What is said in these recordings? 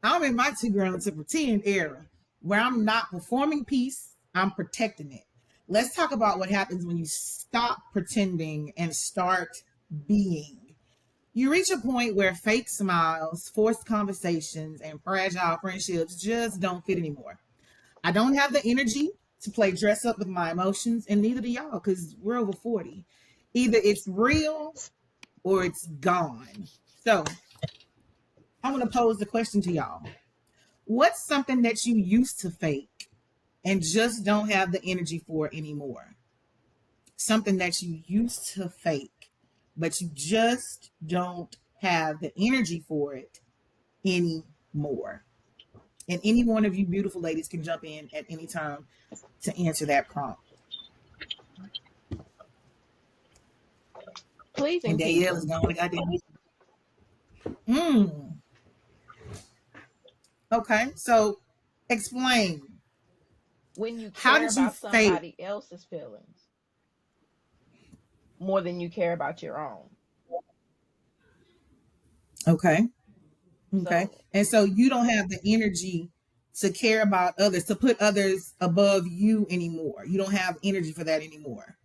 I'm in my too grown to pretend era where I'm not performing peace, I'm protecting it. Let's talk about what happens when you stop pretending and start being. You reach a point where fake smiles, forced conversations, and fragile friendships just don't fit anymore. I don't have the energy to play dress up with my emotions, and neither do y'all because we're over 40. Either it's real or it's gone. So I want to pose the question to y'all. What's something that you used to fake and just don't have the energy for anymore? Something that you used to fake, but you just don't have the energy for it anymore. And any one of you beautiful ladies can jump in at any time to answer that prompt. And Pleasing Danielle people. is going to goddamn. Mm. Okay, so explain. When you How care did you about fake? somebody else's feelings more than you care about your own. Okay, okay. So, And so you don't have the energy to care about others, to put others above you anymore. You don't have energy for that anymore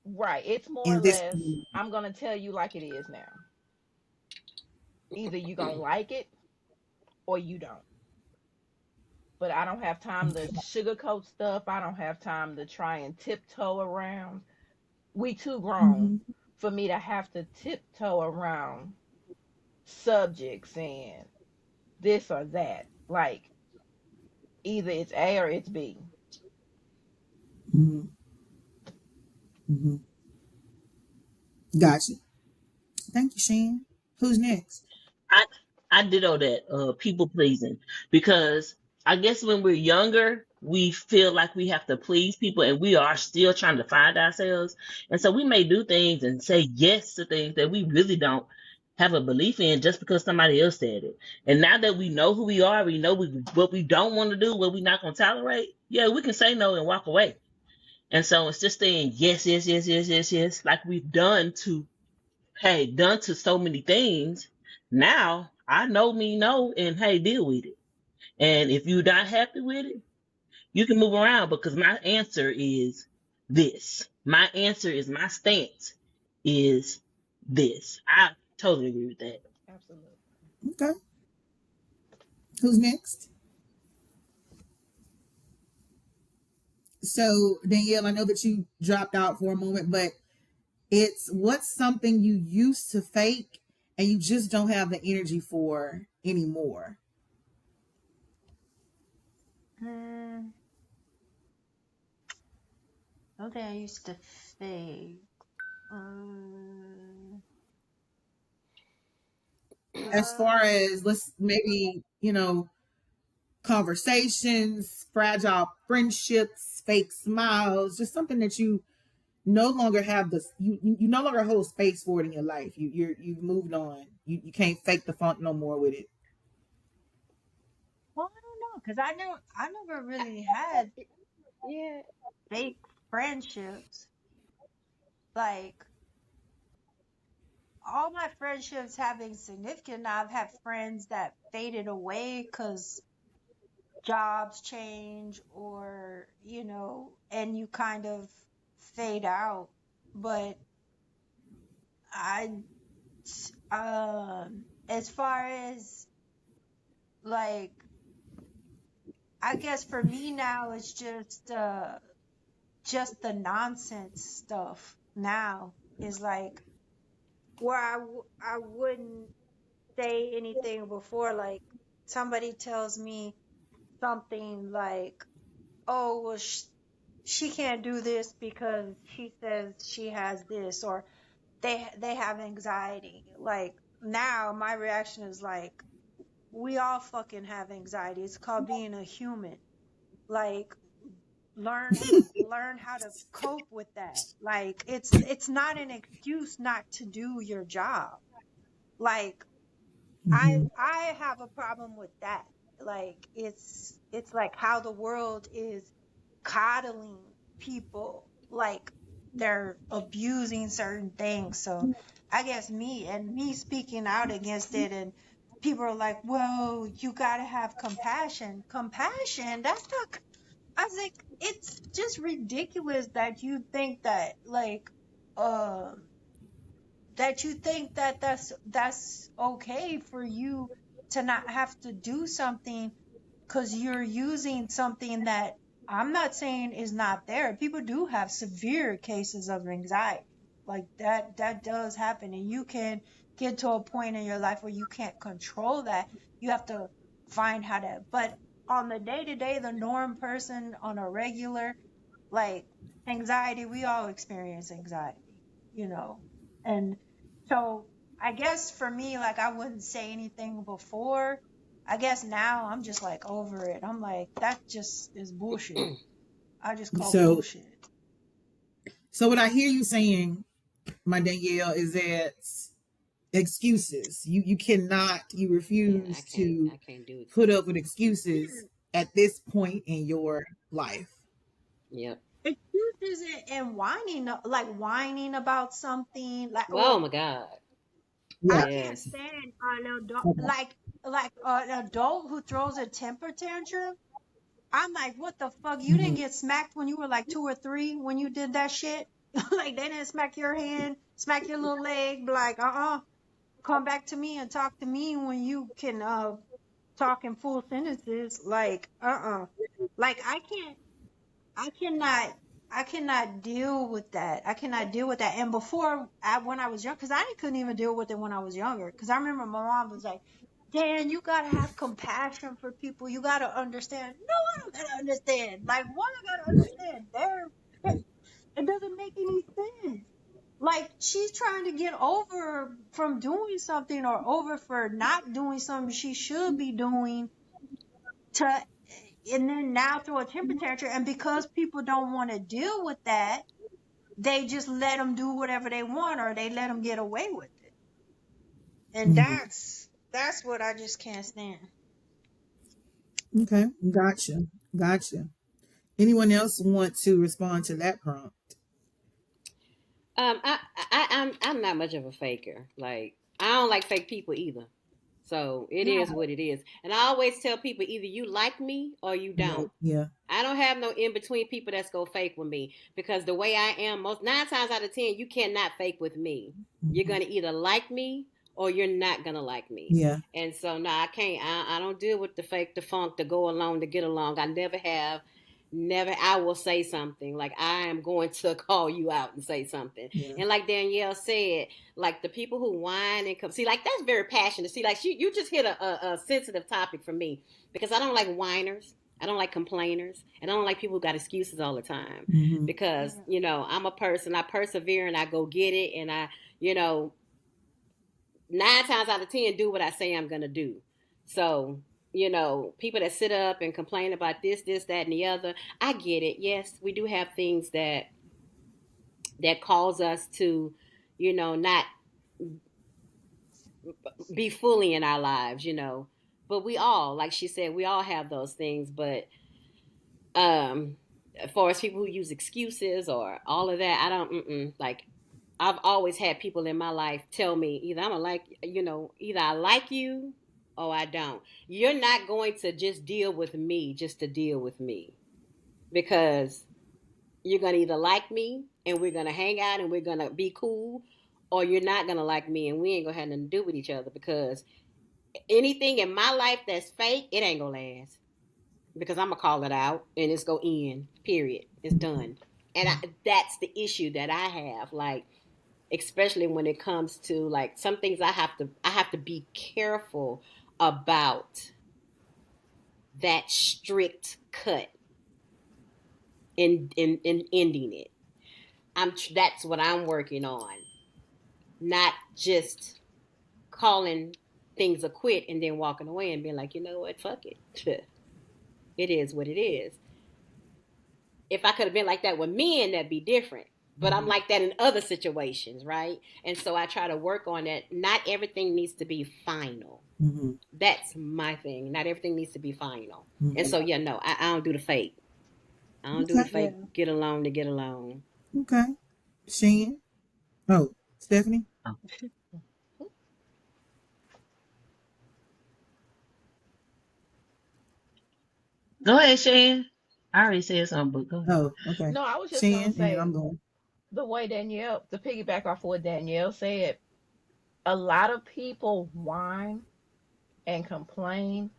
right, it's more or in this. less, I'm going to tell you like it is now. Either you going to like it or you don't. But I don't have time to sugarcoat stuff. I don't have time to try and tiptoe around. We too grown Mm-hmm. for me to have to tiptoe around subjects and this or that. Like either it's A or it's B. Mm-hmm. Mm-hmm. Gotcha. Thank you, Shane. Who's next? I I did all that people pleasing because I guess when we're younger we feel like we have to please people and we are still trying to find ourselves, and so we may do things and say yes to things that we really don't have a belief in just because somebody else said it. And now that we know who we are, we know what we don't want to do, what we're not going to tolerate, yeah, we can say no and walk away. And so it's just saying yes, yes, yes, yes, yes, yes, like we've done to so many things. Now I know me no, and hey, deal with it. And if you're not happy with it, you can move around because my answer is this. My answer is my stance is this. I totally agree with that. Absolutely. Okay. Who's next? So, Danielle, I know that you dropped out for a moment, but it's what's something you used to fake and you just don't have the energy for anymore. Mm, something I used to fake. Um, As far uh, as let's maybe, conversations, fragile friendships, fake smiles, just something that you no longer have the you no longer hold space for it in your life. You've moved on. You can't fake the funk no more with it. well, I don't know, cause I never really had Yeah. fake friendships. Like all my friendships have been significant. I've had friends that faded away because jobs change or, and you kind of fade out. But I, as far as like, I guess for me now, it's just the nonsense stuff now is like where I wouldn't say anything before. Like somebody tells me something like, oh, well, she can't do this because she says she has this, or they have anxiety. Like now my reaction is like, we all fucking have anxiety. It's called being a human. Like learn how to cope with that. Like it's not an excuse not to do your job. Like Mm-hmm. I have a problem with that. Like it's like how the world is coddling people, like they're abusing certain things. So I guess me speaking out against it and people are like, well, you gotta have compassion. Compassion, that's not, I was like, it's just ridiculous that you think that, like, uh, that you think that that's okay for you to not have to do something because you're using something that I'm not saying is not there. People do have severe cases of anxiety. Like that does happen. And you can get to a point in your life where you can't control that. You have to find how to, but on the day to day, the norm person on a regular, like anxiety, we all experience anxiety, you know. And so I guess for me, like I wouldn't say anything before. I guess now I'm just like over it. I'm like, that just is bullshit. I just call So, bullshit. so what I hear you saying, my Danielle, is that excuses. You cannot. You Yeah, refuse to I can't do put up with excuses. excuses at this point in your life. Yep. Excuses and whining, like whining about something, like, Oh or my God. Yeah. I can't Yes. stand an adult, Okay. like an adult who throws a temper tantrum. I'm like, what the fuck? You didn't Mhm. get smacked when you were like 2 or 3 when you did that shit? Like they didn't smack your hand, smack your little leg, be like, come back to me and talk to me when you can talk in full sentences. Like, like I cannot I cannot deal with that. I cannot deal with that. And before, when I was young, because I couldn't even deal with it when I was younger. Because I remember my mom was like, Dan, you gotta have compassion for people. You gotta understand. No, I don't gotta understand. Like, what I gotta understand? It doesn't make any sense. Like, she's trying to get over from doing something or over for not doing something she should be doing to, and then now throw a temper tantrum. And because people don't want to deal with that, they just let them do whatever they want or they let them get away with it. And Mhm. that's what I just can't stand. Okay. Gotcha. Gotcha. Anyone else want to respond to that prompt? I'm not much of a faker. Like I don't like fake people either. So it Yeah. is what it is. And I always tell people either you like me or you don't. Yeah. I don't have no in between people that's go fake with me because the way I am, most 9 times out of 10, you cannot fake with me. You're Mhm. gonna either like me or you're not gonna like me. Yeah. And so no, I can't. I don't deal with the fake, the funk, the go along, to get along. I never have. Never. I will say something like I am going to call you out and say something. Yeah. And like Danielle said, like the people who whine and come see, like that's very passionate. See, like you just hit a sensitive topic for me because I don't like whiners. I don't like complainers, and I don't like people who got excuses all the time. Hmm. Because Yeah. I'm a person. I persevere and I go get it, and I, you know, 9 times out of 10 do what I say I'm gonna do. So people that sit up and complain about this, that, and the other, I get it. Yes, we do have things that cause us to, not be fully in our lives. But we all, like she said, we all have those things. But as far as people who use excuses or all of that, I don't like I've always had people in my life tell me either I'm a like either I like you or I don't. You're not going to just deal with me just to deal with me, because you're going to either like me and we're going to hang out and we're going to be cool, or you're not going to like me and we ain't going to have nothing to do with each other, because anything in my life that's fake, it ain't going to last, because I'm gonna call it out and it's gonna end. Period. It's done. And that's the issue that I have. Like, especially when it comes to like some things, I have to be careful about that strict cut in ending it. That's what I'm working on. Not just calling things a quit and then walking away and being like, you know what, fuck it. It is what it is. If I could have been like that with men, that'd be different. But I'm Hmm. like that in other situations, right? And so I try to work on that. Not everything needs to be final. Hmm. That's my thing. Not everything needs to be final. And Hmm. so yeah, no, I don't do the fake. I don't do the Okay. fake Yeah. get along to get along. Okay. Shan. Oh, Stephanie. Oh, Go ahead, Shan. I already said something, but go ahead. Oh, okay. No, I was just gonna Shan, and then say I'm going. the way Danielle, to piggyback off what Danielle said, a lot of people whine and complain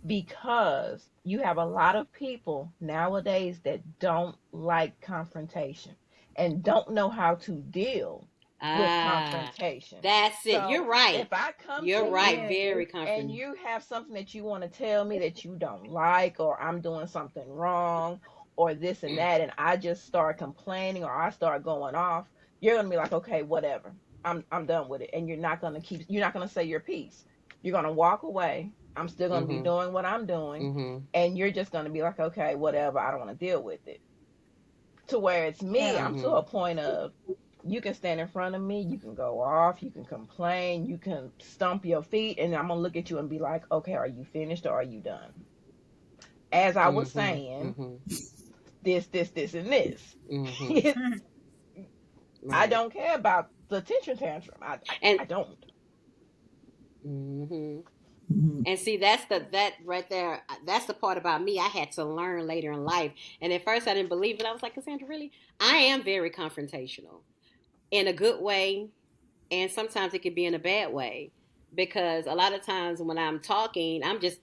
because you have a lot of people nowadays that don't like confrontation and don't know how to deal with Ah, confrontation. that's it. So You're right. if I come to You're right. you Very and confident. you have something that you want to tell me that you don't like, or I'm doing something wrong, or this and that, and I just start complaining or I start going off, you're gonna be like, okay, whatever. I'm done with it. And you're not gonna say your piece. You're gonna walk away. I'm still gonna be Mm-hmm. doing what I'm doing, Mm-hmm. and you're just gonna be like, okay, whatever, I don't want to deal with it. To where it's me, Yeah. I'm to Mm-hmm. a point of you can stand in front of me, you can go off, you can complain, you can stomp your feet, and I'm gonna look at you and be like, okay, are you finished or are you done? As I was Mm-hmm. saying, Mm-hmm. this, and this. Mm-hmm. It's, I Right. don't care about the attention tantrum. And I don't. mm-hmm. Mhm. And see, that right there. That's the part about me I had to learn later in life. And at first, I didn't believe it. I was like, Cassandra, really? I am very confrontational in a good way, and sometimes it can be in a bad way because a lot of times when I'm talking, I'm just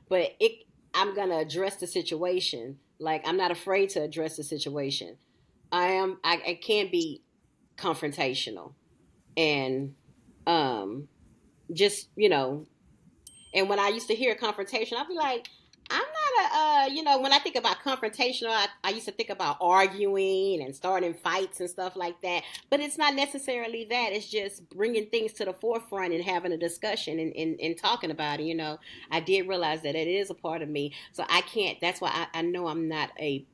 but it I'm gonna address the situation. Like I'm not afraid to address the situation. I can be confrontational and um just and when I used to hear confrontation, I'd be like, I'm not when I think about confrontational, I used to think about arguing and starting fights and stuff like that. But it's not necessarily that. It's just bringing things to the forefront and having a discussion and talking about it. I did realize that it is a part of me. So I can't, that's why I know I'm not a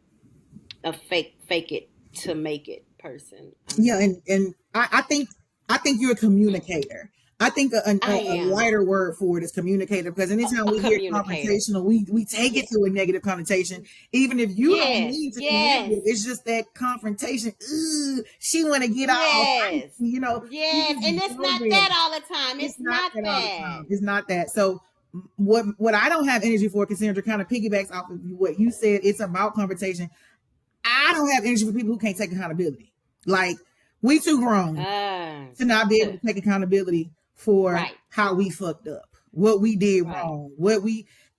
fake it to make it person. I'm Yeah, not. and I think you're a communicator. I think I a am lighter word for it is communicator, because anytime a we hear communicator. confrontational, we take Yeah. it to a negative connotation, even if you don't Yes. mean to be Yes. negative. It's just that confrontation. Ooh, she want to get all feisty, Yes. You Yes. just And it's go not there. that all the time. It's It's not not that all the that. time. It's not that. So what I don't have energy for, Cassandra, kind of piggybacks off of what you said. It's about conversation. I don't have energy for people who can't take accountability. Like, we too grown to not be able to take accountability for Right. how we fucked up, what we did Right. wrong,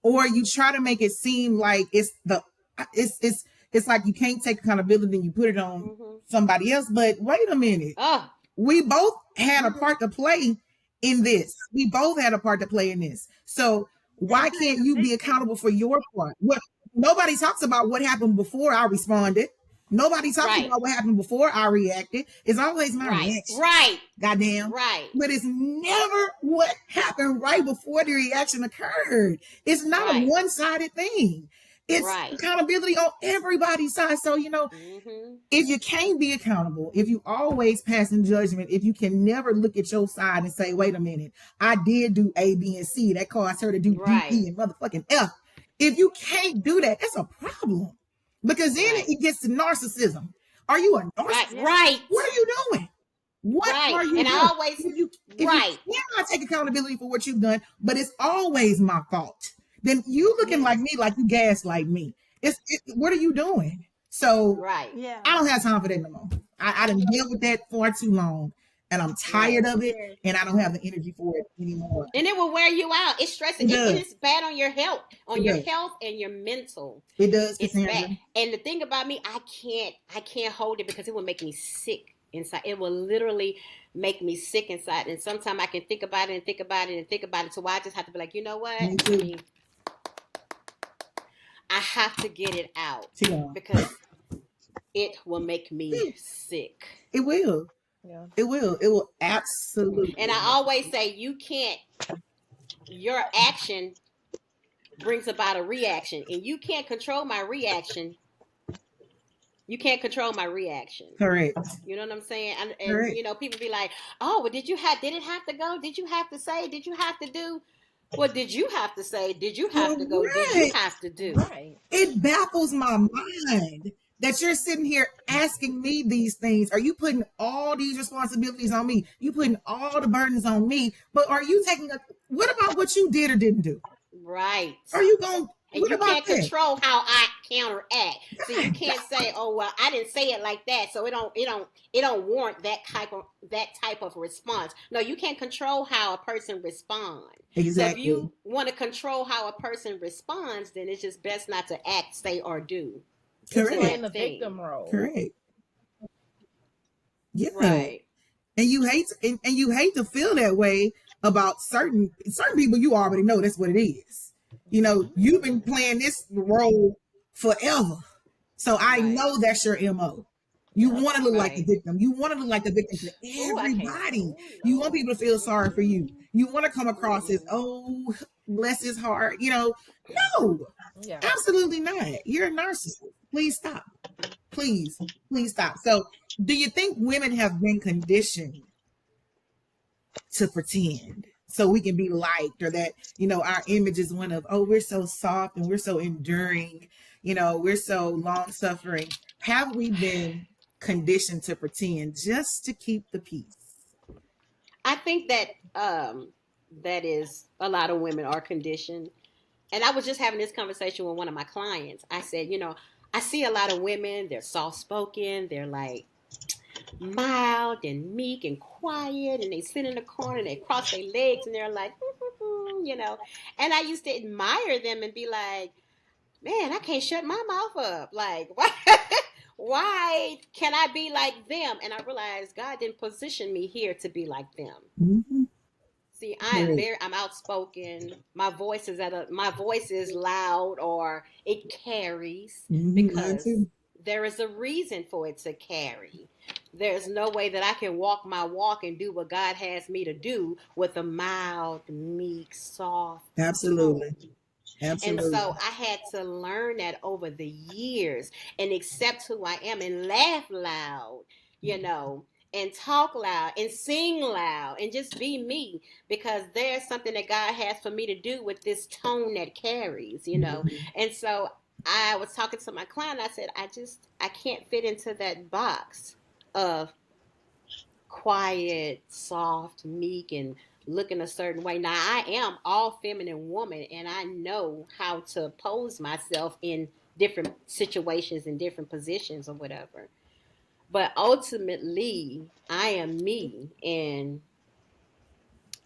or you try to make it seem like it's like you can't take accountability and you put it on Mm-hmm. somebody else. But wait a minute, Oh. we both had a Mhm. part to play in this. We both had a part to play in this. So And why play can't the you be victim. accountable for your part? What Nobody talks about what happened before I responded. Nobody talks Right. about what happened before I reacted. It's always my Right. reaction. Right. Goddamn. Right. But it's never what happened right before the reaction occurred. It's not a Right. one-sided thing. It's Right. accountability on everybody's side. So, Mm-hmm. if you can't be accountable, if you always pass in judgment, if you can never look at your side and say, wait a minute, I did do A, B, and C, that caused her to do D, Right. E, and motherfucking F. If you can't do that, that's a problem. Because then Right. it gets to narcissism. Are you a Right. narcissist? Yeah. Right. What are you doing? What Right. are you And I doing? always If you right. cannot take accountability for what you've done, but it's always my fault, then you looking Yeah. like me, like you gaslight me. What are you doing? So Right. Yeah. I don't have time for that no more. I done dealt with that far too long, and I'm Right. tired of it, Yeah. and I don't have the energy for it anymore. And it will wear you out. It's stressing. It And does. it's bad on It your does. health and your mental. It does, It's bad. Cassandra. And the thing about me, I can't hold it because it will make me sick inside. It will literally make me sick inside. And sometimes I can think about it and think about it and think about it. So I just have to be like, you know what? Me too. I have to get it out Yeah. because it will make me sick. It will. Yeah. It will. It will absolutely. And I always say your action brings about a reaction, and you can't control my reaction. You can't control my reaction. Correct. You know what I'm saying? And Correct. people be like, "Oh, well, did it have to go? Did you have to say? Did you have to do? What did you have to say? Did you have to go? Did you Correct. have to do?" Right. It baffles my mind that you're sitting here asking me these things. Are you putting all these responsibilities on me? You putting all the burdens on me, but are you what about what you did or didn't do? Right. Are you going to And What you about can't that? control how I counteract. So you can't say, "Oh well, I didn't say it like that, so it don't warrant that type of response." No, you can't control how a person responds. So if Exactly. you want to control how a person responds, then it's just best not to act, say, or do It's to Correct. playing that the thing. victim role. Correct. Yeah. Right. And you hate to feel that way about certain people. You already know that's what it is. You know, Hmm. you've been playing this role forever, so I Right. know that's your mo. You Yep. want to look like the Right. victim. You want to look like the victim to Oh, I can't. everybody. Oh You want no. people to feel sorry for you. Mm-mm. You want to come across as, Mm-mm. oh, bless his heart. You know, no, Yeah. absolutely not. You're a narcissist. Please stop. Please, please stop. So, do you think women have been conditioned to pretend so we can be liked, or that, our image is one of, oh, we're so soft and we're so enduring, we're so long suffering? Have we been conditioned to pretend just to keep the peace? I think that is a lot of women are conditioned. And I was just having this conversation with one of my clients. I said, I see a lot of women, they're soft spoken, they're like mild and meek and quiet, and they sit in the corner and they cross their legs and they're like, And I used to admire them and be like, man, I can't shut my mouth up. Like, why? Why can I be like them? And I realized God didn't position me here to be like them. Mm-hmm. See, Correct. I'm outspoken. My voice is loud, or it carries Mm-hmm. Mine because too. there is a reason for it to carry. There's no way that I can walk my walk and do what God has me to do with a mild, meek, soft Absolutely. tone. And Absolutely. so I had to learn that over the years and accept who I am and laugh loud, you know, and talk loud and sing loud and just be me, because there's something that God has for me to do with this tone that carries. Mhm. And so I was talking to my client. I said, I can't fit into that box of quiet, soft, meek, and looking a certain way. Now, I am all feminine woman, and I know how to pose myself in different situations and different positions or whatever. But ultimately, I am me, and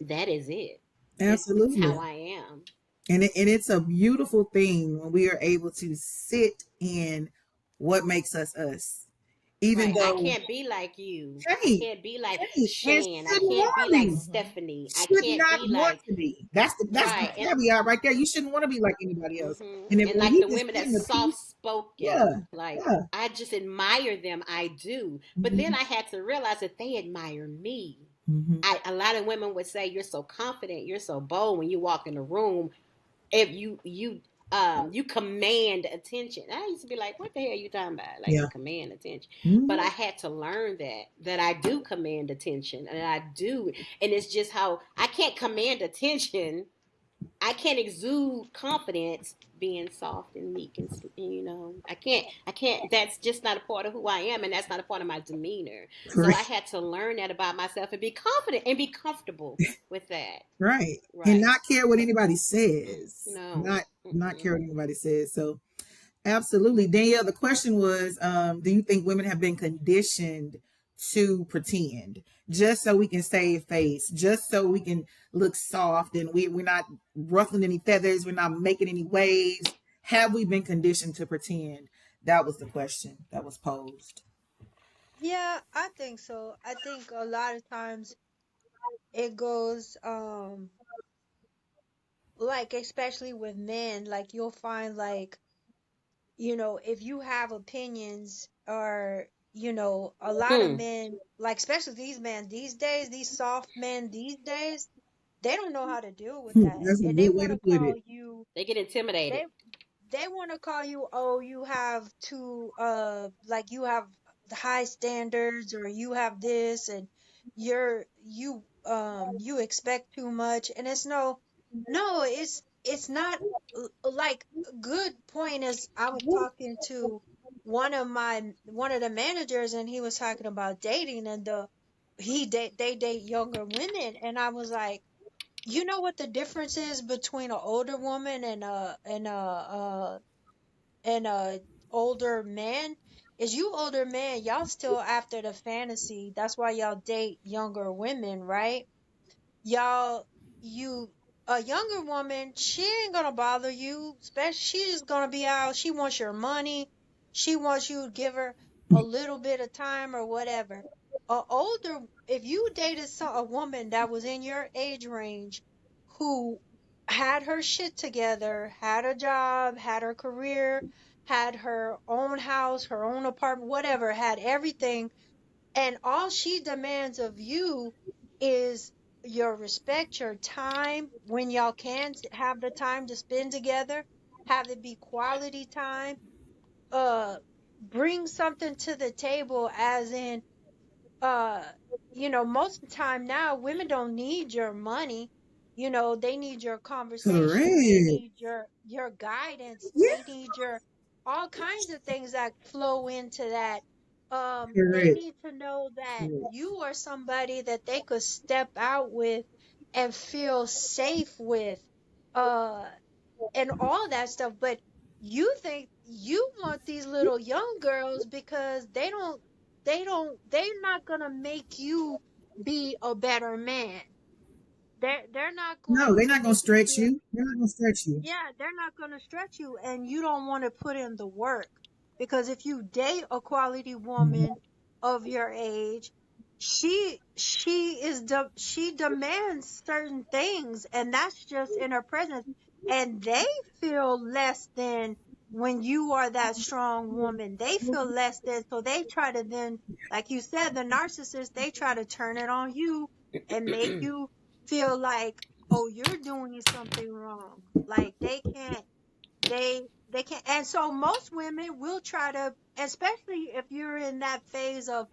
that is it. It's Absolutely. how I am. And it's a beautiful thing when we are able to sit in what makes us us. Even Right. I though, can't be like you. I hey, can't be like and Shan. I shouldn't can't want be to like be, Hmm. Stephanie. I should can't not be want like, to be. That's the right. And caveat right there. You shouldn't want to be like anybody else. And then and when like you the can women sit in that's the soft peace, spoken, yeah, like yeah. I just admire them. I do. But then Hmm. I had to realize that they admire me. Hmm. A lot of women would say, "You're so confident. You're so bold when you walk in the room. If you command attention." And I used to be like, "What the hell are you talking about? Like Yeah. command attention?" But I Hmm. had to learn that I do command attention, and I do, and it's just how I can't command attention. I can't exude confidence being soft and meek, and I can't. That's just not a part of who I am, and that's not a part of my demeanor. So I Correct. had to learn that about myself and be confident and be comfortable with that. Right. And Right. not care what anybody says. No. Not care Mm-mm. what anybody says. So absolutely. Danielle, the question was, do you think women have been conditioned to pretend just so we can save face, just so we can look soft and we're not ruffling any feathers, we're not making any waves? Have we been conditioned to pretend? That was the question that was posed. Yeah, I think so. I think a lot of times it goes like especially with men, like you'll find like, if you have opinions or, a lot of Hmm. men, like especially these men these days, these soft men these days, they don't know how to deal with that. That's a And they good way want to to put call it. you They get intimidated. they they want to call you, oh, you have too like you have the high standards, or you have this, and you expect too much. And it's no, it's not. Like, a good point is, I was talking to one of the managers, and he was talking about dating, and they date younger women, and I was like, You know what the difference is between an older woman and a older man is you older men, y'all still after the fantasy. That's why y'all date younger women, right? Y'all, you, a younger woman, she ain't gonna bother you. Especially, she's gonna be out. She wants your money. She wants you to give her a little bit of time or whatever. A older, if you dated a woman that was in your age range, who had her shit together, had a job, had her career, had her own house, her own apartment, whatever, had everything, and all she demands of you is your respect, your time when y'all can have the time to spend together, have it be quality time. Uh, bring something to the table, as in, uh, most of the time now, women don't need your money. They need your conversation. They Correct. need your guidance. Yeah. They need your all kinds of things that flow into that. They Correct. need to know that Correct. you are somebody that they could step out with and feel safe with. Uh, and all that stuff. But you think you want these little young girls because they're not gonna make you be a better man. They're not No, going they're to not gonna make you stretch feel. you. They're not gonna stretch you. Yeah, they're not going to stretch you, and you don't want to put in the work, because if you date a quality Mhm. woman of your age, she demands certain things, and that's just in her presence, and they feel less than when you are that strong woman. They feel less than, so they try to then, like you said, the narcissist, they try to turn it on you and make you feel like, oh, you're doing something wrong. Like they can't. And so most women will try to, especially if you're in that phase of,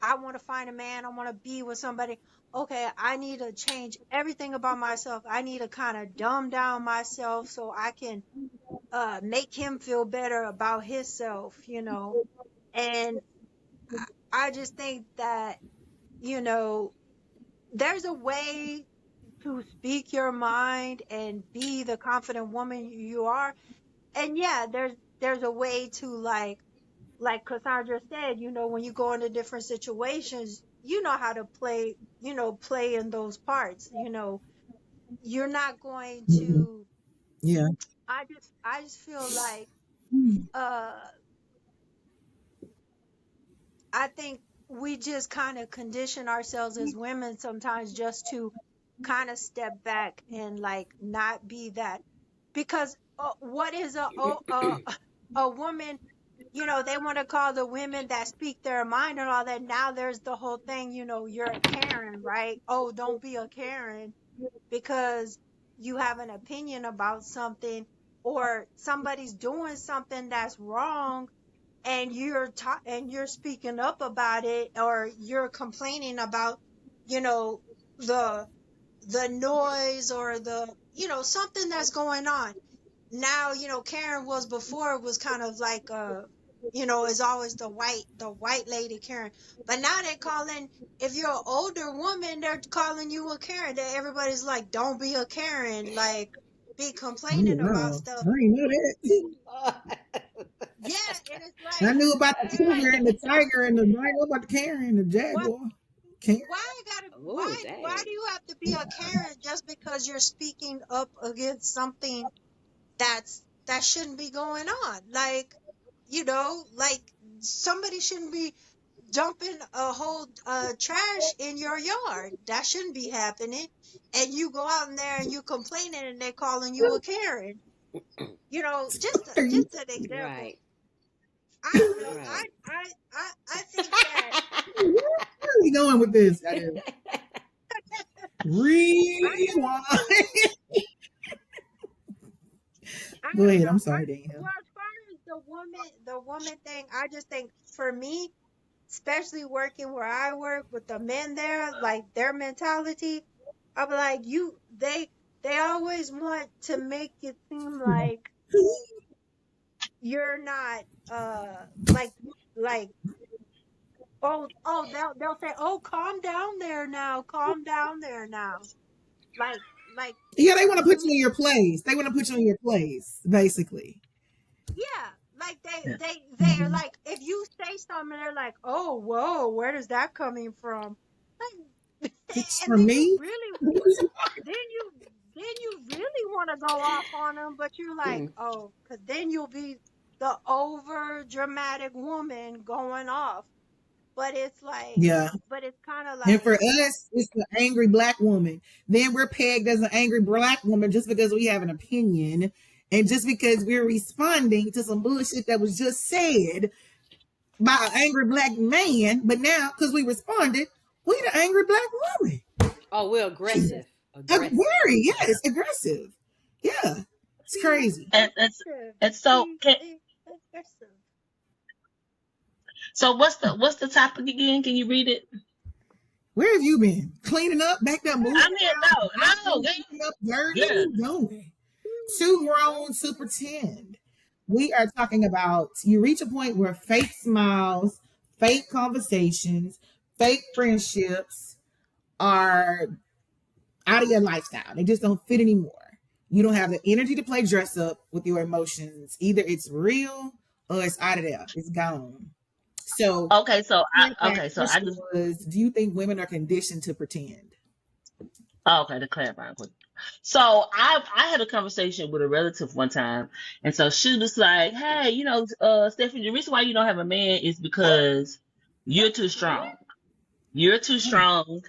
I want to find a man, I want to be with somebody. Okay, I need to change everything about myself. I need to kind of dumb down myself so I can make him feel better about himself. And I just think that, you know, there's a way to speak your mind and be the confident woman you are. And yeah, there's a way to, like Cassandra said, when you go into different situations, you know how to play in those parts. You're not going Mhm. to. Yeah. I just feel like, Mhm. uh I think we just kind of condition ourselves as women sometimes just to kind of step back and like not be that, because what is a woman? They want to call the women that speak their mind and all that. Now there's the whole thing, you're a Karen, right? Oh, don't be a Karen because you have an opinion about something, or somebody's doing something that's wrong, and you're speaking up about it, or you're complaining about, you know the the noise, or something that's going on. Now, Karen was before, was kind of like, is always the white lady Karen. But now they're calling, if you're an older woman, they're calling you a Karen. That everybody's like, don't be a Karen, like, be Oh complaining about wow. stuff. I didn't know that. Yeah, and it's I like, knew about the it's like, cougar and the tiger and the I didn't know about the Karen and the what? jaguar. Karen. Why Oh, why dang. do you have to be a Karen just because you're speaking up against something that shouldn't be going on? Like, like, somebody shouldn't be dumping a whole trash in your yard. That shouldn't be happening. And you go out in there and you complaining, and they're calling you a Karen. Are you Just an example. Right, I don't know. I right. I I I think that where are we going with this? I didn't I don't rewind. I Go don't ahead. know. I'm sorry, Danielle. Well, as far as the woman thing, I just think, for me, especially working where I work with the men there, like, their mentality, I'm like, they always want to make it seem like you're not, like, like, they'll say, oh, calm down there now, calm down there now. Like, Like, Yeah, they want to put you you, in your place. They want to put you in your place, basically. yeah, like Yeah. they're like, if you say something, they're like, oh, whoa, where does that coming from? Like, It's and for me. then you, then you really want to go off on them, but you're like, Mm. oh, because then you'll be the over dramatic woman going off. But it's like, Yeah. but it's kind of And for like, us, it's the angry black woman. Then we're pegged as an angry black woman just because we have an opinion and just because we're responding to some bullshit that was just said by an angry black man. But now, because we responded, we the angry black woman. Oh, we're aggressive. Aggressive. Very, yes, aggressive. Yeah, it's be crazy. aggressive, And so be aggressive. so what's the topic again? Can you read it? Where have you been? Cleaning up, back up, moving I mean, around, no, mopping, picking up dirt. What are yeah. you doing? Too grown to pretend. We are talking about you reach a point where fake smiles, fake conversations, fake friendships are out of your lifestyle. They just don't fit anymore. You don't have the energy to play dress up with your emotions. Either it's real or it's out of there. It's gone. So, Okay, so that okay, so I question just was, do you think women are conditioned to pretend? okay to clarify quick. So I had a conversation with a relative one time, and so she was like, "Hey, Stephanie, the reason why you don't have a man is because you're too What? strong. You're too strong.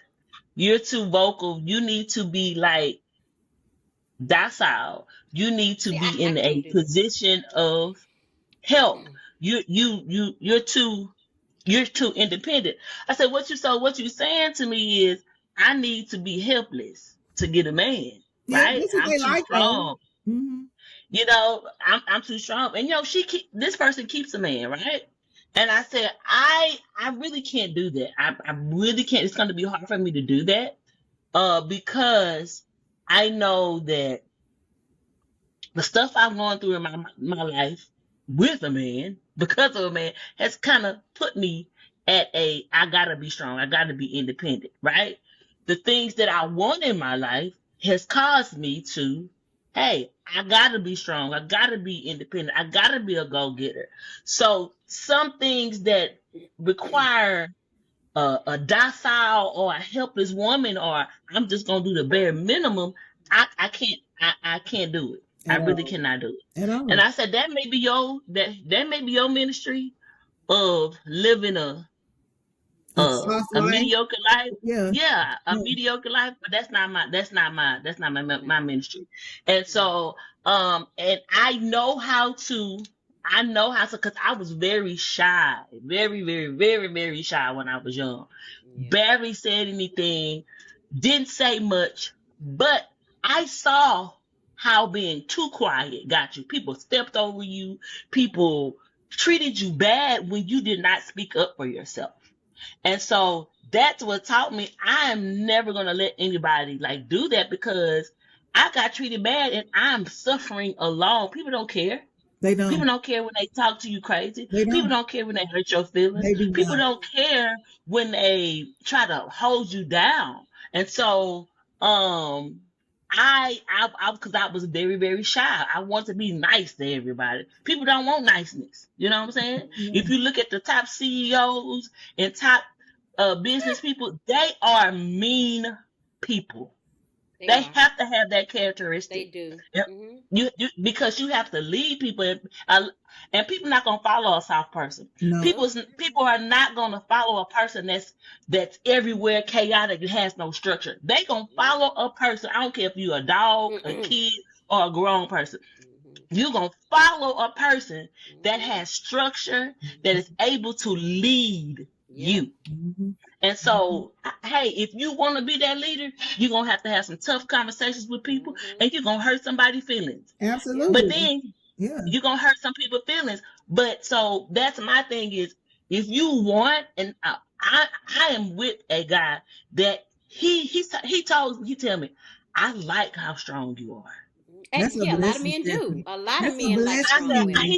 You're too vocal. You need to be like docile. You need to See, be I in a can't do that. position of help. Mm-mm. You're too independent." I said, what you saying to me is I need to be helpless to get a man, Yeah, right? that's what I'm they too like, though. strong. Hmm. I'm too strong. And this person keeps a man, right? And I said, I really can't do that. I really can't. It's gonna be hard for me to do that. Because I know that the stuff I've gone through in my life with a man, because of a man, has kind of put me at I gotta be strong, I gotta be independent, right? The things that I want in my life has caused me to, hey, I gotta be strong, I gotta be independent, I gotta be a go-getter. So some things that require a docile or a helpless woman, or I'm just gonna do the bare minimum. I can't do it. I At really all. cannot do it. At And all. I said that may be your ministry of living A soft a life. mediocre life. Yeah. Yeah, a Yeah. mediocre life, but that's not my No. ministry. And No. so and I know how to, because I was very shy, very, very, very, very shy when I was young. Yeah. Barely said anything, didn't say much, but I saw how being too quiet got you. People stepped over you, people treated you bad when you did not speak up for yourself. And so that's what taught me I am never gonna let anybody like do that, because I got treated bad and I'm suffering alone. People don't care. They People don't. don't care when they talk to you crazy. They People don't. don't care when they hurt your feelings. They do People not. don't care when they try to hold you down. And so, because I was very, very shy. I want to be nice to everybody. People don't want niceness. You know what I'm saying? Yeah. If you look at the top CEOs and top business people, they are mean people. They They are. have to have that They characteristic. do. Yep. Hmm. Because you have to lead people, and people not gonna follow a soft person. No. People are not gonna follow a person that's everywhere, chaotic, and has no structure. They gonna Nope. follow a person. I don't care if you're a dog, a Mm-mm. kid, or a grown person. Hmm. You're gonna follow a person that Hmm. has structure, that is able to lead Yep. you. Hmm. And so, hey, if you want to be that leader, you're going to have some tough conversations with people, Hmm. and you're going to hurt somebody's feelings. Yep. But Absolutely. then Yeah. you're going to hurt some people's feelings. But so that's my thing is, if you want, and I am with a guy that he tell me, I like how strong you are. Eh, That's a yeah, a lot of blessing, men do. Stephanie. A lot of That's a men like I strong said, blessing. women.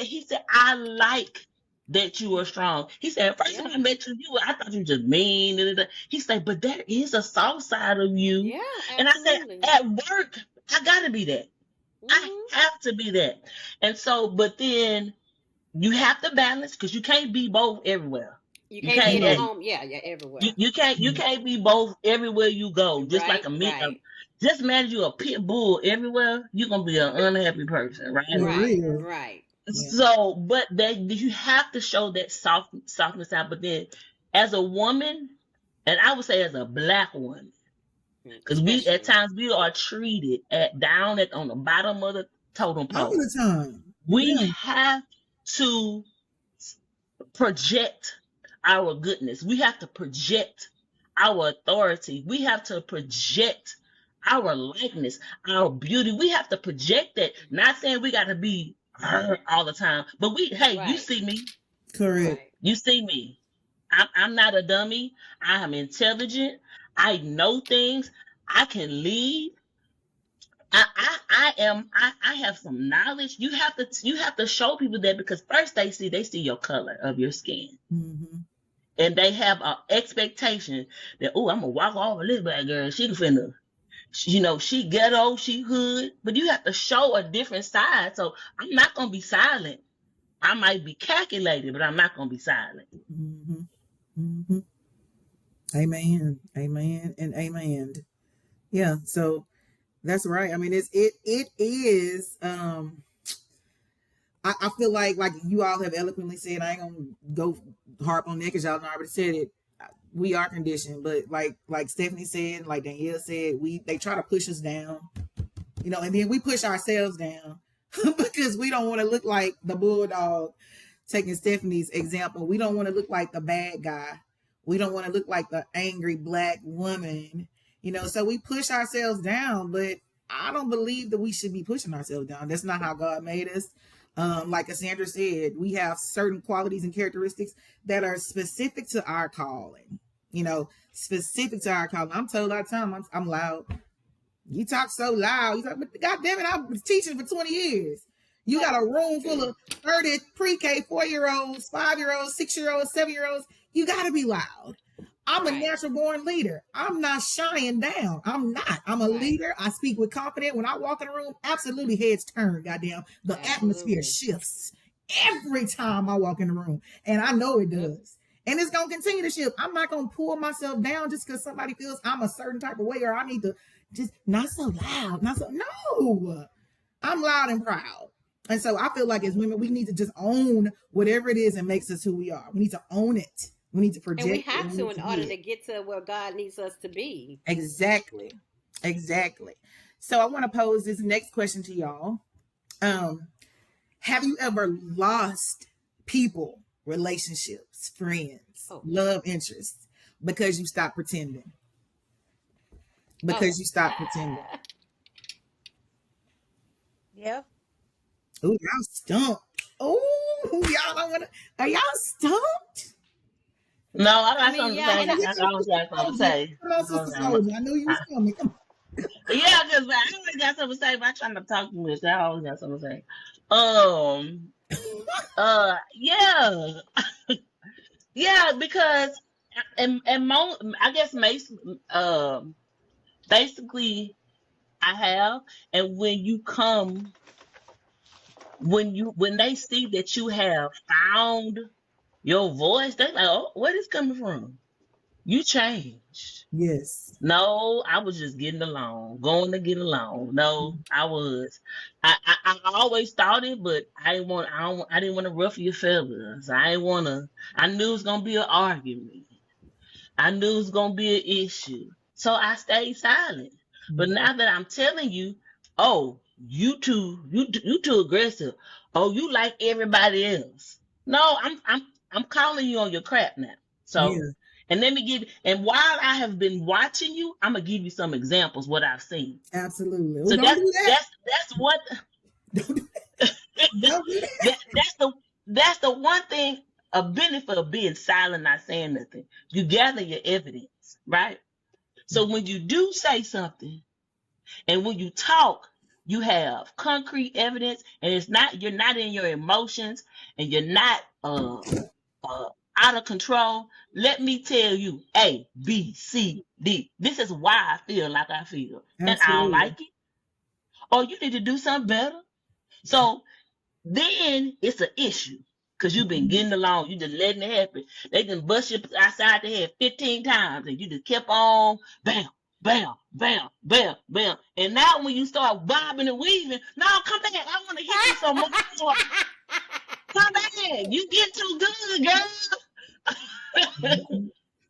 he said, I like that you are strong. He said, first time Yeah. I met you, I thought you were just mean. Da, da, da. He said, but there is a soft side of you. Yeah, And I said, absolutely. at work, I gotta be that. I Hmm. have to be that. And so, but then you have to balance because you can't be both everywhere. You You can't be can't. in the Right. home. Yeah, yeah, everywhere. You can't be both everywhere you go. Just like Right, right, just imagine you a pit bull everywhere. You're gonna be an unhappy person, right? For right, real. right. Yeah. So, but that you have to show that softness out. But then, as a woman, and I would say as a black woman, because we at Especially. times we are treated on the bottom of the totem All pole. the time. We Yeah. have to project our goodness. We have to project our authority. We have to project our likeness, our beauty. We have to project that. Not saying we got to be her all the time, but hey, you Right, see me. Correct. right. You see me. I'm not a dummy. I am intelligent. I know things. I can lead. I have some knowledge. You have to show people that because first they see your color of your skin. Hmm. And they have an expectation that, oh, I'm gonna walk over this black girl. She finna, she ghetto, she hood, but you have to show a different side. So I'm not gonna be silent. I might be calculated, but I'm not gonna be silent. Hmm. Hmm. Amen. Amen. And amen. Yeah. So that's right. I mean, it is. I feel like you all have eloquently said. I ain't gonna go harp on that because y'all know I already said it. We are conditioned, but like Stephanie said, like Danielle said, they try to push us down, and then we push ourselves down because we don't want to look like the bulldog. Taking Stephanie's example, we don't want to look like the bad guy. We don't want to look like the angry black woman, so we push ourselves down, but I don't believe that we should be pushing ourselves down. That's not how God made us. Like Cassandra said, we have certain qualities and characteristics that are specific to our calling, specific to our calling. I'm told all the time I'm loud. You talk so loud. You talk, but God damn it, I was teaching for 20 years. You got a room full of 30 pre-K, 4-year-olds, 5-year-olds, 6-year-olds, 7-year-olds. You got to be loud. I'm a Right, natural born leader. I'm not shying down. I'm not. I'm a right. leader. I speak with confidence. When I walk in a room, absolutely heads turn. Goddamn, the atmosphere Absolutely. shifts every time I walk in the room, and I know it Yep. does. And it's gonna continue to shift. I'm not gonna pull myself down just because somebody feels I'm a certain type of way or I need to just not so loud, not so no. I'm loud and proud. And so I feel like as women, we need to just own whatever it is and makes us who we are. We need to own it. We need to And we project it. have We to need in to order be to it. get to where God needs us to be. Exactly. Exactly. So I want to pose this next question to y'all. Have you ever lost people, relationships, friends, Oh, love interests because you stopped pretending? oh. Because you stopped pretending. Yep. Oh, y'all stumped. Oh, y'all don't want to. Are y'all stumped? No, I I got mean, something to yeah, say. and I, I always got something to say. Come on, Sister Soldier. I knew you was coming. Come Yeah, because I always got something to say, but I try not to talk too much. I always got something to say. Um, yeah, yeah, because I guess basically I have, and when they see that you have found your voice, they like, oh, where this coming from? You changed. Yes. No, I was just getting along, going to get along. No, I was. I always thought it, but I didn't want to ruffle your feathers. I didn't want to. I knew it was gonna be an argument. I knew it was gonna be an issue. So I stayed silent. But Yeah. now that I'm telling you, oh, you too aggressive. Oh, you like everybody else. No, I'm calling you on your crap now. So, Yeah. and and while I have been watching you, I'm gonna give you some examples what I've seen. Absolutely. Oh, So don't do that. that's what Don't do that. Don't do that. that, that's the one thing, a benefit of being silent, not saying nothing. You gather your evidence, right? So when you do say something and when you talk, you have concrete evidence, and you're not in your emotions, and you're not out of control. Let me tell you, A, B, C, D. This is why I feel like I feel, and I don't Absolutely. like it. Or you need to do something better. So then it's an issue. Cause you've been getting along, you just letting it happen. They can bust you outside the head 15 times and you just kept on bam, bam, bam, bam, bam. And now when you start bobbing and weaving, no, come back. I want to hit you some more. Come back. You get too good, girl.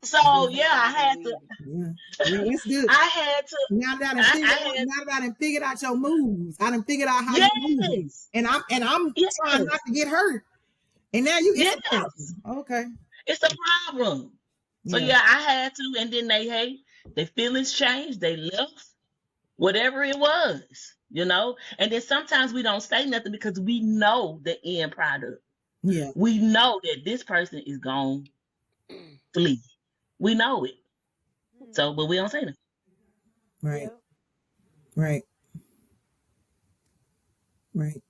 So Yeah. yeah, I Bob and had to weave. Yeah. Yeah. It's good. I had to I had Now that I done figured out your moves, I done figured out how you moving, yes. and I'm trying not Yes. to get hurt. And now it's a Yes. problem. Okay. It's a problem. So Yeah. yeah, I had to, and then their feelings changed. They left whatever it was, And then sometimes we don't say nothing because we know the end product. Yeah. We know that this person is gonna flee. We know it. So, but Hmm. we don't say nothing. Right. Yep. Right. Right.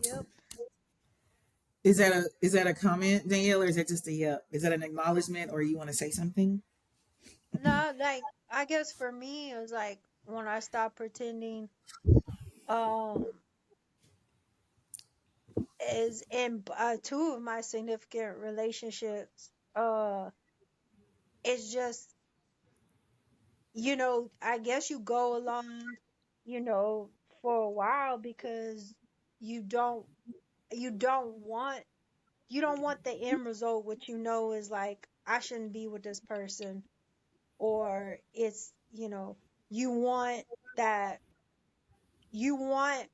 Yep. Is that a comment, Danielle, or is that just a is that an acknowledgement, or you want to say something? No, like I guess for me it was like when I stopped pretending, um, is in two of my significant relationships, it's just, I guess you go along, you know, for a while because you don't you don't want you don't want the end result, which is like I shouldn't be with this person, or it's, you want that you want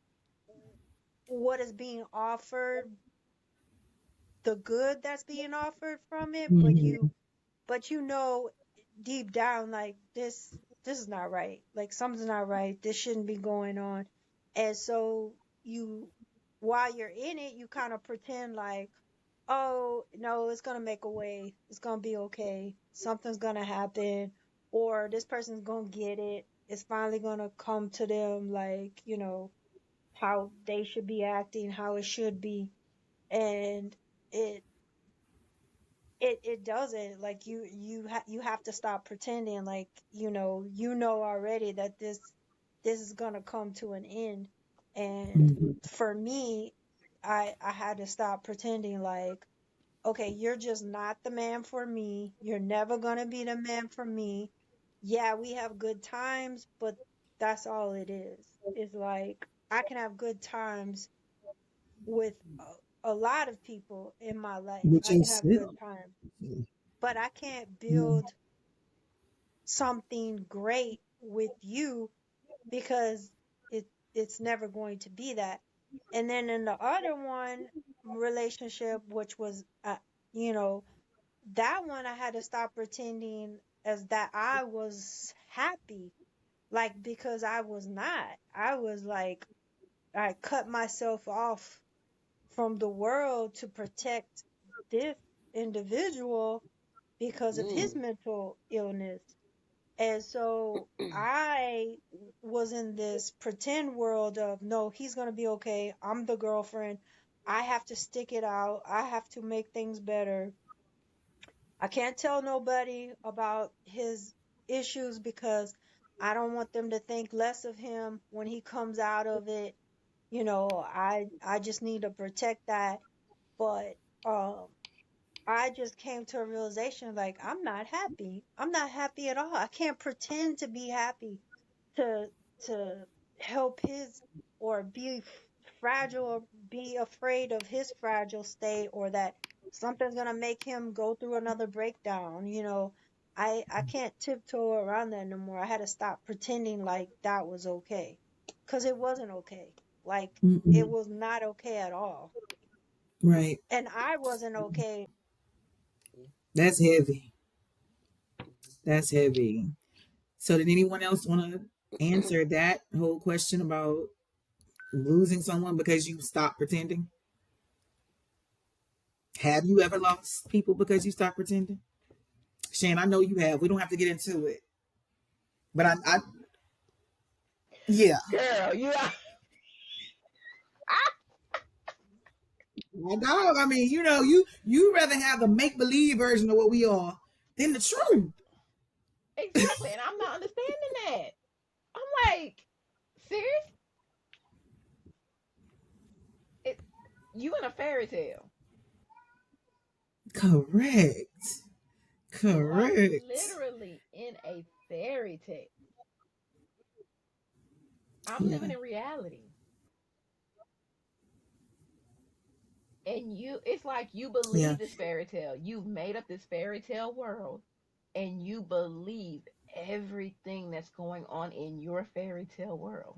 what is being offered, the good that's being offered from it, but Hmm. deep down, like this is not right, like something's not right, this shouldn't be going on. And so you while you're in it, you kind of pretend like, oh no, it's gonna make a way, it's gonna be okay, something's gonna happen, or this person's gonna get it, it's finally gonna come to them, like, how they should be acting, how it should be. And it it doesn't, like, you have to stop pretending, like, already that this is gonna come to an end. And Hmm. for me, I had to stop pretending, like, okay, you're just not the man for me, you're never gonna be the man for me. Yeah, we have good times, but that's all it is. It's like I can have good times with a lot of people in my life. With I can have good yourself. times, but I can't Yeah. build something great with you because it's never going to be that. And then in the other one relationship, which was, you know, that one, I had to stop pretending as that I was happy, like, because I was not. I was like, I cut myself off from the world to protect this individual because of his Mm. mental illness. And so I was in this pretend world of, no, he's going to be okay. I'm the girlfriend. I have to stick it out. I have to make things better. I can't tell nobody about his issues because I don't want them to think less of him when he comes out of it. I just need to protect that. But um I just came to a realization, like, I'm not happy. I'm not happy at all. I can't pretend to be happy to to help his, or be fragile, or be afraid of his fragile state, or that something's gonna make him go through another breakdown. I can't tiptoe around that no more. I had to stop pretending like that was okay, because it wasn't okay. Like, it Mm-mm. was not okay at all, Right. and I wasn't okay. That's heavy. That's heavy. So, did anyone else want to answer that whole question about losing someone because you stopped pretending? Have you ever lost people because you stopped pretending? Shane, I know you have. We don't have to get into it, but yeah, Girl, you are. My dog. I mean, you rather have the make believe version of what we are than the truth. Exactly. And I'm not understanding that. I'm like, serious? It, you in a fairy tale. Correct. You are Correct. literally in a fairy tale. I'm Yeah. living in reality. And it's like you Yeah. believe this fairy tale. You've made up this fairy tale world and you believe everything that's going on in your fairy tale world.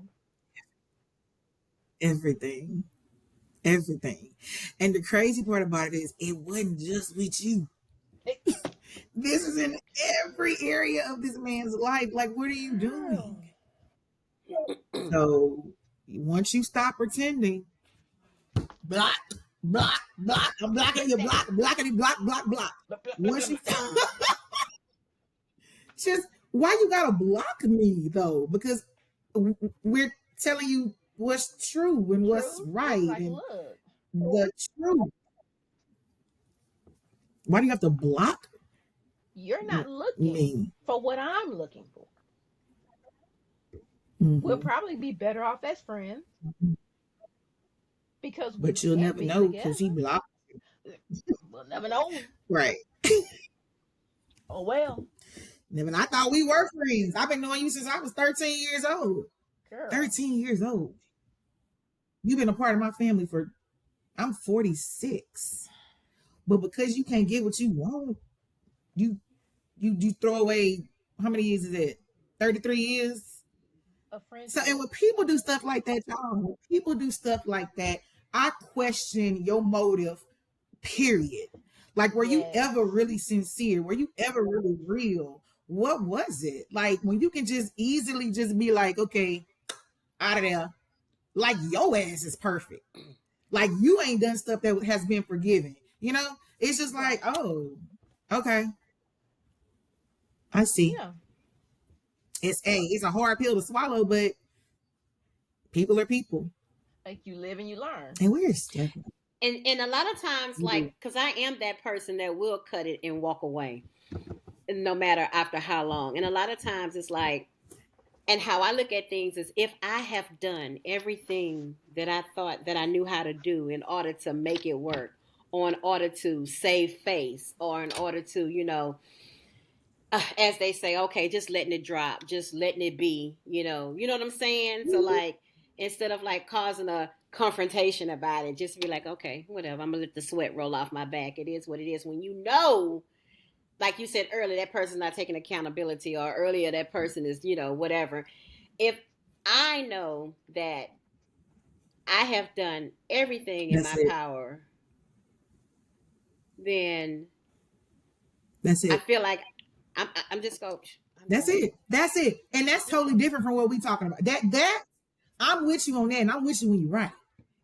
Everything. Everything. And the crazy part about it is it wasn't just with you. It, This is in every area of this man's life. Like, what are you doing? girl. So once you stop pretending, block, block, block, I'm blocking Hit you, that. block, blocking, block, block, block. Blah, blah, blah, blah, Once you blah. stop, just why you gotta block me though? Because we're telling you what's true and what's Truth. It's right like, and look, the truth. Why do you have to block you're not looking me? for what I'm looking for. We'll Hmm. probably be better off as friends because we But you'll can't never be know because he together. blocked. We'll never know. Right. Oh well, Never. I thought we were friends. I've been knowing you since I was 13 years old. girl. 13 years old. You've been a part of my family for, I'm 46. But because you can't get what you want, you you throw away, how many years is it? 33 years? A So, and friendship. when people do stuff like that, y'all, when people do stuff like that, I question your motive, period. Like, were you Yes. ever really sincere? Were you ever really real? What was it? Like, when you can just easily just be like, okay, out of there, like your ass is perfect. Like you ain't done stuff that has been forgiven. It's just like, Right. oh, okay, I see. Yeah. It's a hard pill to swallow, but people are people, Like you live and you learn. and we're stuck. And a lot of times, like, because I am that person that will cut it and walk away, no matter after how long. And a lot of times it's like, and how I look at things is if I have done everything that I thought that I knew how to do in order to make it work, or in order to save face, or in order to, as they say, okay, just letting it drop, just letting it be, you know what I'm saying? So like, instead of like causing a confrontation about it, just be like, okay, whatever, I'm gonna let the sweat roll off my back. It is what it is. When like you said earlier, that person's not taking accountability, or earlier that person is, whatever. If I know that I have done everything in That's my it. power, then That's I it. feel like I'm just coach. I'm That's done. it. That's it. And that's totally different from what we talking about. That I'm with you on that, and I'm with you when you're right.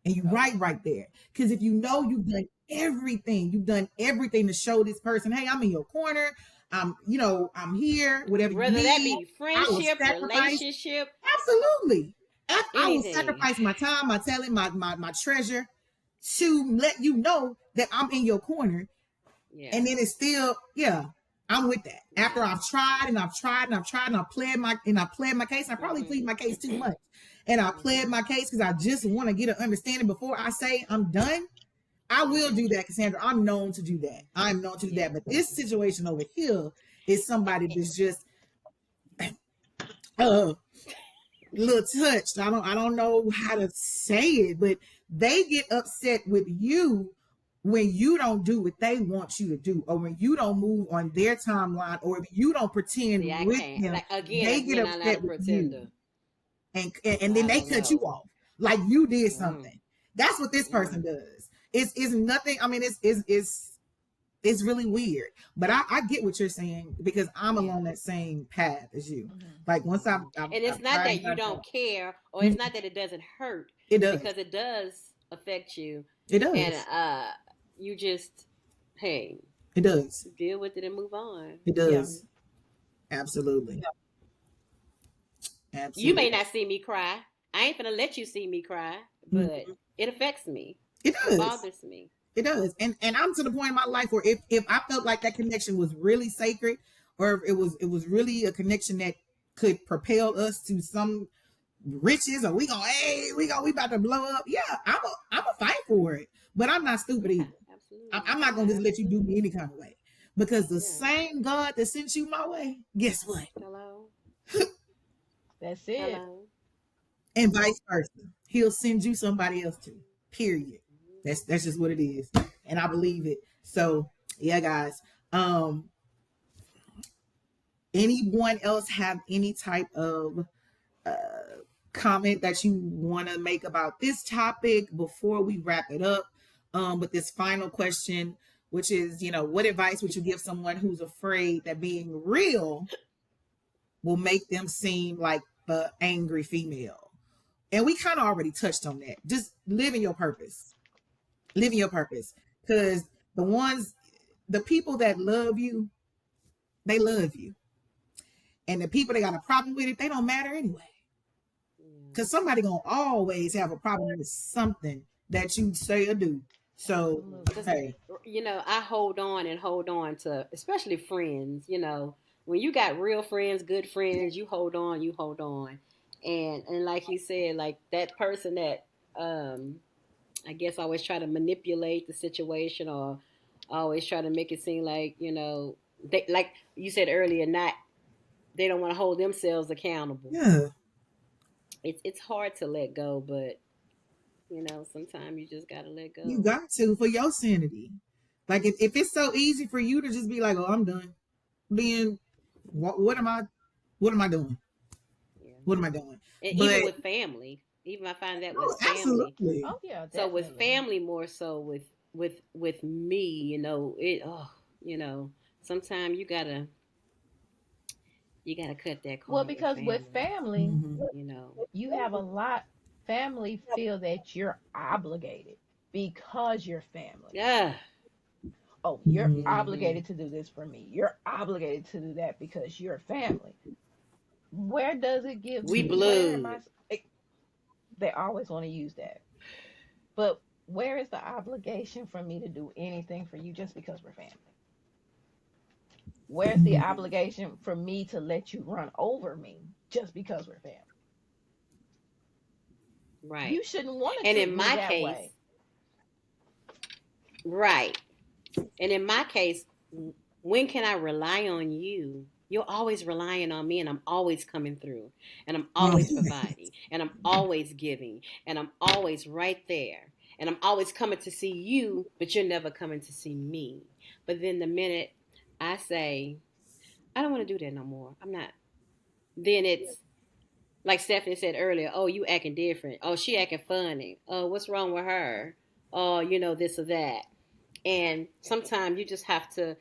And you Okay. right there. Because if you know you've done everything to show this person, hey, I'm in your corner. I'm here. Whatever you Whether that need, be I will friendship, sacrifice. relationship, Absolutely. I will anything. sacrifice my time, my talent, my treasure to let you know that I'm in your corner. Yeah, And then it's still, yeah, I'm with that. After yeah. I've tried and I've tried and I've tried and I've played my case. I probably plead Mhm. my case too much. And I pled Mhm. my case because I just want to get an understanding before I say I'm done. I will do Mhm. that, Cassandra. I'm known to do that. I'm known to do Yeah. that. But this situation over here is somebody that's just uh little touched. I don't know how to say it, but they get upset with you when you don't do what they want you to do, or when you don't move on their timeline, or if you don't See, pretend I with can't. them, Like again, they that's get me not a upset with you. pretender. And I then they don't cut you know. off like you did Mm. something. That's what this person Mm. does. It's nothing. I mean, it's really weird. But I get what you're saying because I'm Yeah. along that same path as you. Mm-hmm. Like once I've, Mhm. I've, And it's I've not tried that and you tried. don't care, or it's Mhm. not that it doesn't hurt, It does. because it does affect you, It and does. you just, hey, It does. deal with it and move on. It Yeah. does. Absolutely. You may Absolutely. not see me cry. I ain't gonna let you see me cry, Mhm. but it affects me. It It does. bothers me. It does. And I'm to the point in my life where if I felt like that connection was really sacred, or if it was really a connection that could propel us to some riches, or we about to blow up. Yeah, I'm a fight for it. But I'm not stupid Yeah, either. absolutely. I'm not gonna just let you do me Absolutely. any kind of way. Because the Yeah. same God that sent you my way, guess what? Hello. That's it. Hello. And vice versa. He'll send you somebody else too. Period. That's just what it is. And I believe it. So yeah, guys. Um, anyone else have any type of comment that you want to make about this topic before we wrap it up? With this final question, which is, what advice would you give someone who's afraid that being real will make them seem like the angry female? And we kind of already touched on that. Just living your purpose. Living your purpose. Because the people that love you, they love you. And the people that got a problem with it, they don't matter anyway. Yeah. Because somebody gonna always have a problem with something that you say or do. So Yeah. Because, Absolutely. hey, I hold on and hold on to, especially friends, when you got real friends, good friends, you hold on, you hold on. And like you said, like that person that, I guess always try to manipulate the situation, or always try to make it seem like, they, like you said earlier, not, they don't want to hold themselves accountable. yeah, It's hard to let go, but sometimes you just gotta let you go. got to for your sanity. Like if it's so easy for you to just be like, oh, I'm done, then what am I doing? Yeah. What am I doing? And even But with family, even I find that with oh, family. absolutely. Oh yeah, So with definitely. family more so with me, you know, sometimes you gotta cut that Well, cord with because with family. family, Mm-hmm. You know. you have a lot. Family feel that you're obligated because you're family. Yeah. Oh, you're Mm-hmm. Mm-hmm. obligated to do this for me. You're obligated to do that because you're family. Where does it give We me? Where am I? blood. They always want to use that. But where is the obligation for me to do anything for you just because we're family? Where's the Mm-hmm. obligation for me to let you run over me just because we're family? Right. You shouldn't want to And treat in me my that case, way. right. And in my case, when can I rely on you? You're always relying on me, and I'm always coming through, and I'm Oh, always providing, and I'm always giving, and I'm always right there, and I'm always coming to see you, but you're never coming to see me. But then the minute I say, I don't want to do that no more, I'm not, then it's like Stephanie said earlier, oh, you acting different. Oh, she acting funny. Oh, what's wrong with her? Oh, this or that. And sometimes you just have to,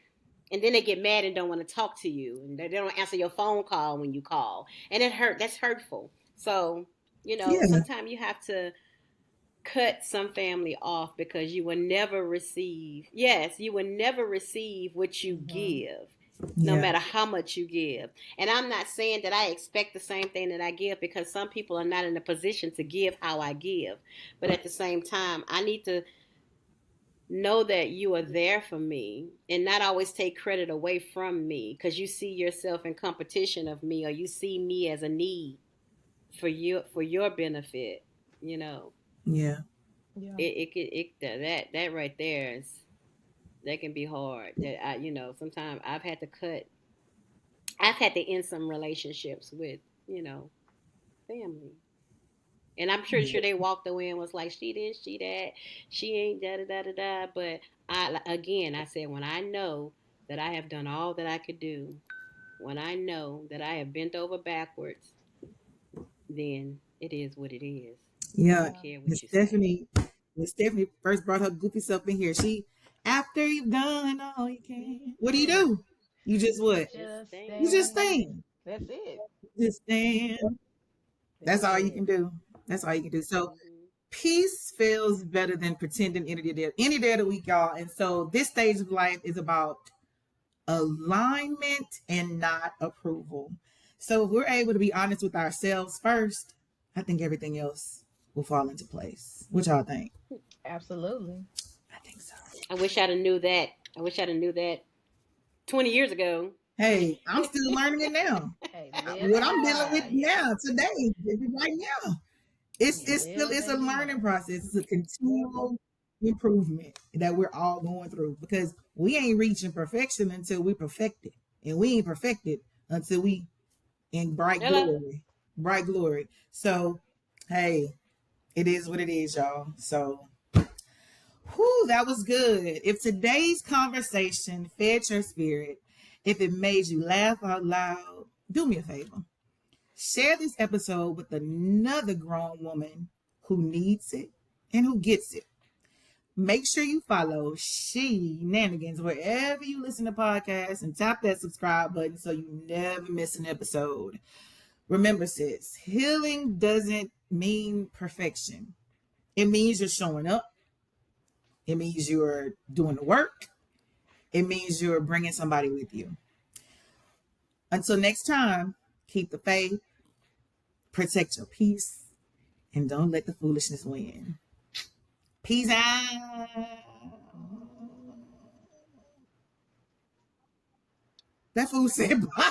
and then they get mad and don't want to talk to you, and they don't answer your phone call when you call, and that's hurtful. So yeah, sometimes you have to cut some family off, because you will never receive what you Hmm. give, no yeah, matter how much you give. And I'm not saying that I expect the same thing that I give, because some people are not in a position to give how I give. But at the same time, I need to know that you are there for me, and not always take credit away from me because you see yourself in competition of me, or you see me as a need for your benefit. you know yeah, Yeah. that right there is, that can be hard. That sometimes I've had to end some relationships with, you know family. And I'm pretty yeah, sure they walked away and was like, she this, she that, she ain't da da da da da. But I said, when I know that I have done all that I could do, when I know that I have bent over backwards, then it is what it is. I yeah. don't Yeah. care Miss what you say. Stephanie, Miss Stephanie first brought her goofy self in here. After you've done all you can, what Mm. do? You just You what? Just just You just stand. stand. stand. That's it. Just stand. That's That's all you it. can do. That's all you can do. So Hmm. peace feels better than pretending any day of the week, y'all. And so this stage of life is about alignment and not approval. So if we're able to be honest with ourselves first, I think everything else will fall into place. What y'all think? Absolutely. I think so. I wish I'd have knew that. I wish I'd have knew that 20 years ago. Hey, I'm still learning it now. Hey, live What and I'm dealing with learn. now, today, right now, You it's still live it's a and you learning learn. process. It's a continual improvement that we're all going through because we ain't reaching perfection until we perfect it, and we ain't perfected until we in bright Hello. glory, bright glory. So, hey, it is what it is, y'all. So, whew, that was good. If today's conversation fed your spirit, if it made you laugh out loud, do me a favor. Share this episode with another grown woman who needs it and who gets it. Make sure you follow She-Nanigans wherever you listen to podcasts and tap that subscribe button so you never miss an episode. Remember, sis, healing doesn't mean perfection. It means you're showing up. It means you're doing the work. It means you're bringing somebody with you. Until next time, keep the faith, protect your peace, and don't let the foolishness win. Peace out. That fool said bye.